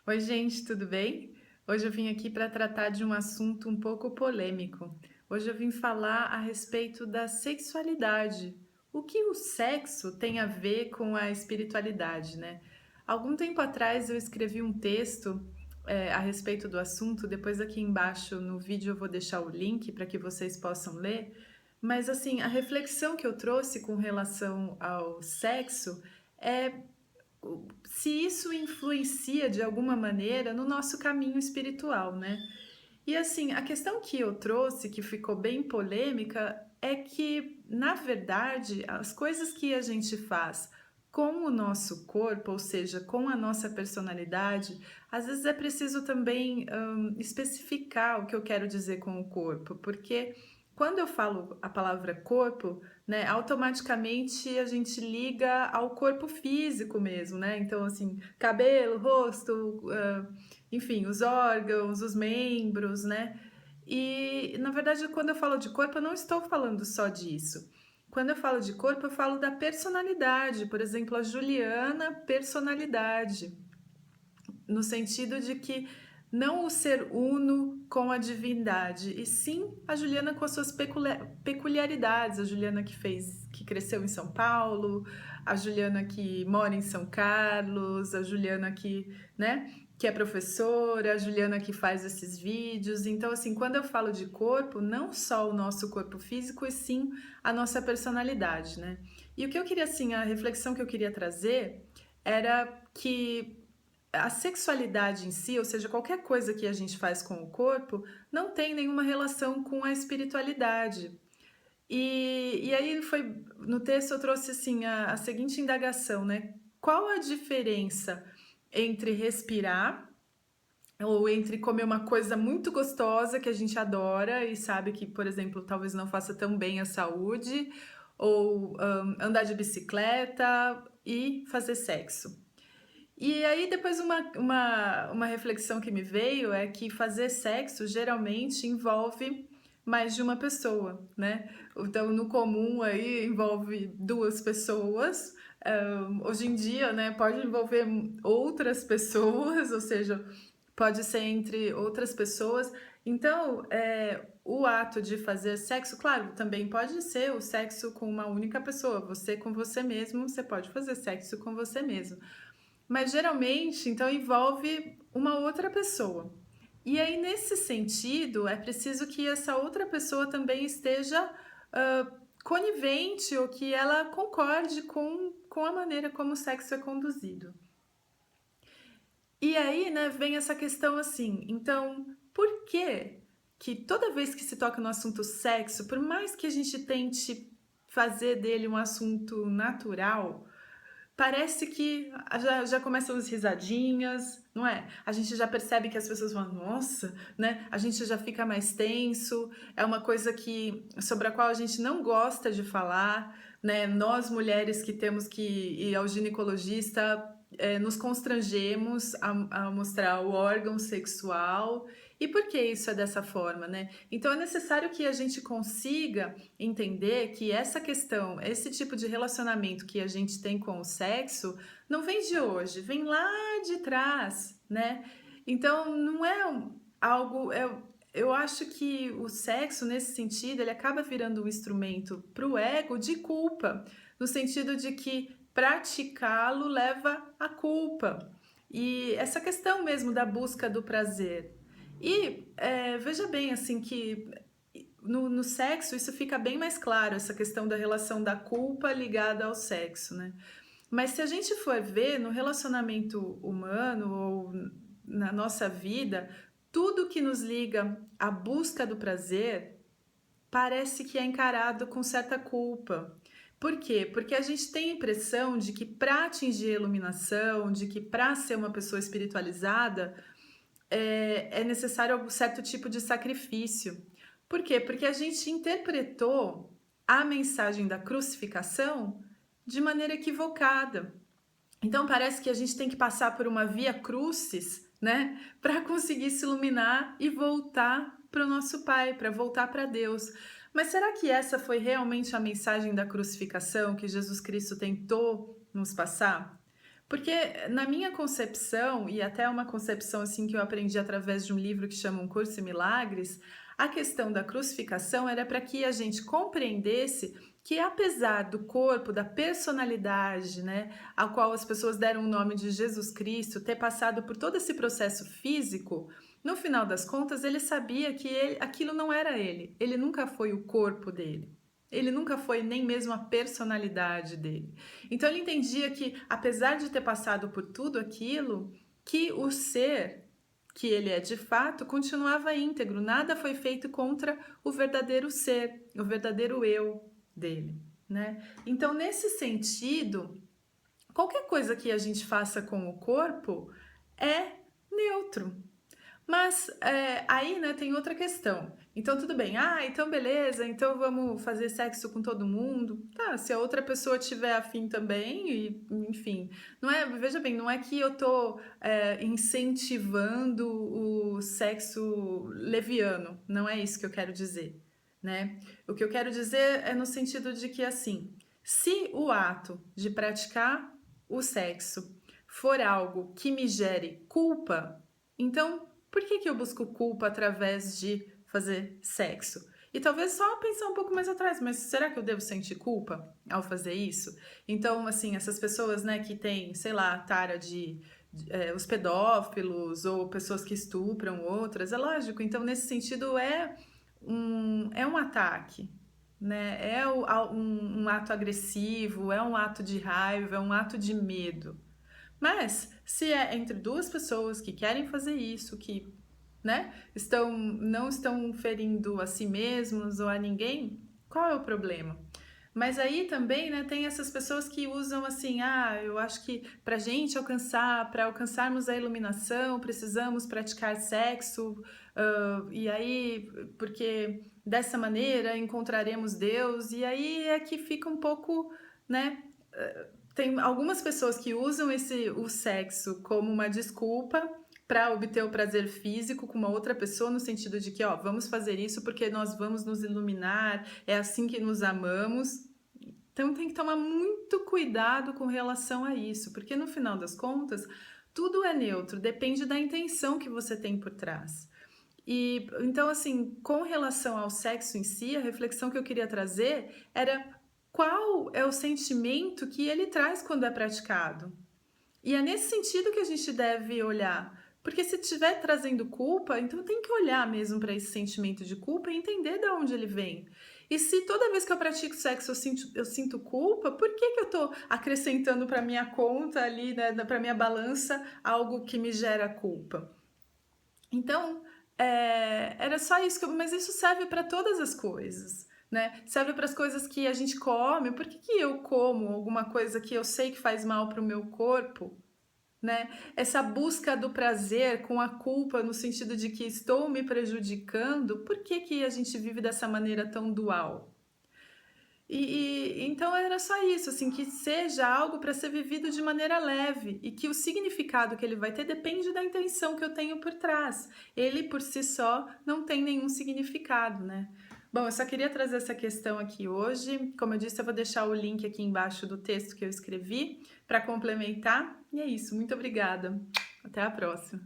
Oi, gente, tudo bem? Hoje eu vim aqui para tratar de um assunto um pouco polêmico. Hoje eu vim falar a respeito da sexualidade. O que o sexo tem a ver com a espiritualidade, né? Algum tempo atrás eu escrevi um texto a respeito do assunto. Depois aqui embaixo no vídeo eu vou deixar o link para que vocês possam ler. Mas assim, a reflexão que eu trouxe com relação ao sexo é se isso influencia de alguma maneira no nosso caminho espiritual, né? E assim, a questão que eu trouxe, que ficou bem polêmica, é que, na verdade, as coisas que a gente faz com o nosso corpo, ou seja, com a nossa personalidade, às vezes é preciso também especificar o que eu quero dizer com o corpo, porque quando eu falo a palavra corpo, né, automaticamente a gente liga ao corpo físico mesmo, né? Então, assim, cabelo, rosto, enfim, os órgãos, os membros, né? E, na verdade, quando eu falo de corpo, eu não estou falando só disso. Quando eu falo de corpo, eu falo da personalidade. Por exemplo, a Juliana, personalidade, no sentido de que não o ser uno com a divindade, e sim a Juliana com as suas peculiaridades, a Juliana que cresceu em São Paulo, a Juliana que mora em São Carlos, a Juliana né, que é professora, a Juliana que faz esses vídeos. Então, assim, quando eu falo de corpo, não só o nosso corpo físico, e sim a nossa personalidade, né? E o que eu queria, assim, a reflexão que eu queria trazer era que a sexualidade em si, ou seja, qualquer coisa que a gente faz com o corpo, não tem nenhuma relação com a espiritualidade. E aí foi no texto eu trouxe assim a seguinte indagação, né? Qual a diferença entre respirar ou entre comer uma coisa muito gostosa que a gente adora e sabe que, por exemplo, talvez não faça tão bem à saúde, ou andar de bicicleta e fazer sexo? E aí depois uma reflexão que me veio é que fazer sexo geralmente envolve mais de uma pessoa, né? Então no comum aí envolve duas pessoas. Hoje em dia, né, pode envolver outras pessoas, ou seja, pode ser entre outras pessoas. Então, o ato de fazer sexo, claro, também pode ser o sexo com uma única pessoa. Você com você mesmo, você pode fazer sexo com você mesmo. Mas geralmente, então, envolve uma outra pessoa. E aí, nesse sentido, é preciso que essa outra pessoa também esteja conivente ou que ela concorde com a maneira como o sexo é conduzido. E aí, né, vem essa questão assim, então, por que toda vez que se toca no assunto sexo, por mais que a gente tente fazer dele um assunto natural, parece que já começam as risadinhas, não é? A gente já percebe que as pessoas falam, nossa, né? A gente já fica mais tenso, é uma coisa sobre a qual a gente não gosta de falar, né? Nós mulheres que temos que ir ao ginecologista, nos constrangemos a mostrar o órgão sexual. E por que isso é dessa forma, né? Então é necessário que a gente consiga entender que essa questão, esse tipo de relacionamento que a gente tem com o sexo, não vem de hoje, vem lá de trás, né? Então não é algo. Eu acho que o sexo, nesse sentido, ele acaba virando um instrumento para o ego de culpa, no sentido de que praticá-lo leva à culpa. E essa questão mesmo da busca do prazer. E veja bem, assim, que no sexo isso fica bem mais claro, essa questão da relação da culpa ligada ao sexo, né? Mas se a gente for ver no relacionamento humano ou na nossa vida, tudo que nos liga à busca do prazer parece que é encarado com certa culpa. Por quê? Porque a gente tem a impressão de que para atingir a iluminação, de que para ser uma pessoa espiritualizada, é necessário algum certo tipo de sacrifício. Por quê? Porque a gente interpretou a mensagem da crucificação de maneira equivocada. Então parece que a gente tem que passar por uma via crucis, né, para conseguir se iluminar e voltar para o nosso Pai, para voltar para Deus. Mas será que essa foi realmente a mensagem da crucificação que Jesus Cristo tentou nos passar? Porque na minha concepção, e até uma concepção assim que eu aprendi através de um livro que chama Um Curso em Milagres, a questão da crucificação era para que a gente compreendesse que apesar do corpo, da personalidade, né, ao qual as pessoas deram o nome de Jesus Cristo, ter passado por todo esse processo físico, no final das contas ele sabia que aquilo não era ele nunca foi o corpo dele. Ele nunca foi nem mesmo a personalidade dele. Então ele entendia que, apesar de ter passado por tudo aquilo, que o ser que ele é de fato continuava íntegro, nada foi feito contra o verdadeiro ser, o verdadeiro eu dele, né? Então, nesse sentido, qualquer coisa que a gente faça com o corpo é neutro, mas aí, né, tem outra questão. Então, tudo bem. Ah, então beleza, então vamos fazer sexo com todo mundo. Tá, se a outra pessoa tiver afim também, e, enfim. Não é, veja bem, não é que eu tô incentivando o sexo leviano. Não é isso que eu quero dizer, né? O que eu quero dizer é no sentido de que, assim, se o ato de praticar o sexo for algo que me gere culpa, então por que que eu busco culpa através de fazer sexo? E talvez só pensar um pouco mais atrás, mas será que eu devo sentir culpa ao fazer isso? Então, assim, essas pessoas, né, que têm, sei lá, tara os pedófilos ou pessoas que estupram outras, é lógico. Então, nesse sentido, é um ataque, né? Um ato agressivo, é um ato de raiva, é um ato de medo. Mas se é entre duas pessoas que querem fazer isso, que, né, não estão ferindo a si mesmos ou a ninguém, qual é o problema? Mas aí também, né, tem essas pessoas que usam assim, eu acho que para alcançarmos a iluminação, precisamos praticar sexo, e aí, porque dessa maneira encontraremos Deus, e aí é que fica um pouco, né, tem algumas pessoas que usam o sexo como uma desculpa para obter o prazer físico com uma outra pessoa, no sentido de que, ó, vamos fazer isso porque nós vamos nos iluminar, é assim que nos amamos. Então tem que tomar muito cuidado com relação a isso, porque no final das contas, tudo é neutro, depende da intenção que você tem por trás. E então, assim, com relação ao sexo em si, a reflexão que eu queria trazer era qual é o sentimento que ele traz quando é praticado. E é nesse sentido que a gente deve olhar. Porque se estiver trazendo culpa, então tem que olhar mesmo para esse sentimento de culpa e entender de onde ele vem. E se toda vez que eu pratico sexo eu sinto culpa, por que que eu estou acrescentando para minha conta ali, né, para minha balança, algo que me gera culpa? Então, era só isso, mas isso serve para todas as coisas, né? Serve para as coisas que a gente come. Por que que eu como alguma coisa que eu sei que faz mal para o meu corpo, né? Essa busca do prazer com a culpa no sentido de que estou me prejudicando, por que que a gente vive dessa maneira tão dual? Então era só isso, assim, que seja algo para ser vivido de maneira leve e que o significado que ele vai ter depende da intenção que eu tenho por trás. Ele por si só não tem nenhum significado, né? Bom, eu só queria trazer essa questão aqui hoje. Como eu disse, eu vou deixar o link aqui embaixo do texto que eu escrevi para complementar. E é isso, muito obrigada. Até a próxima.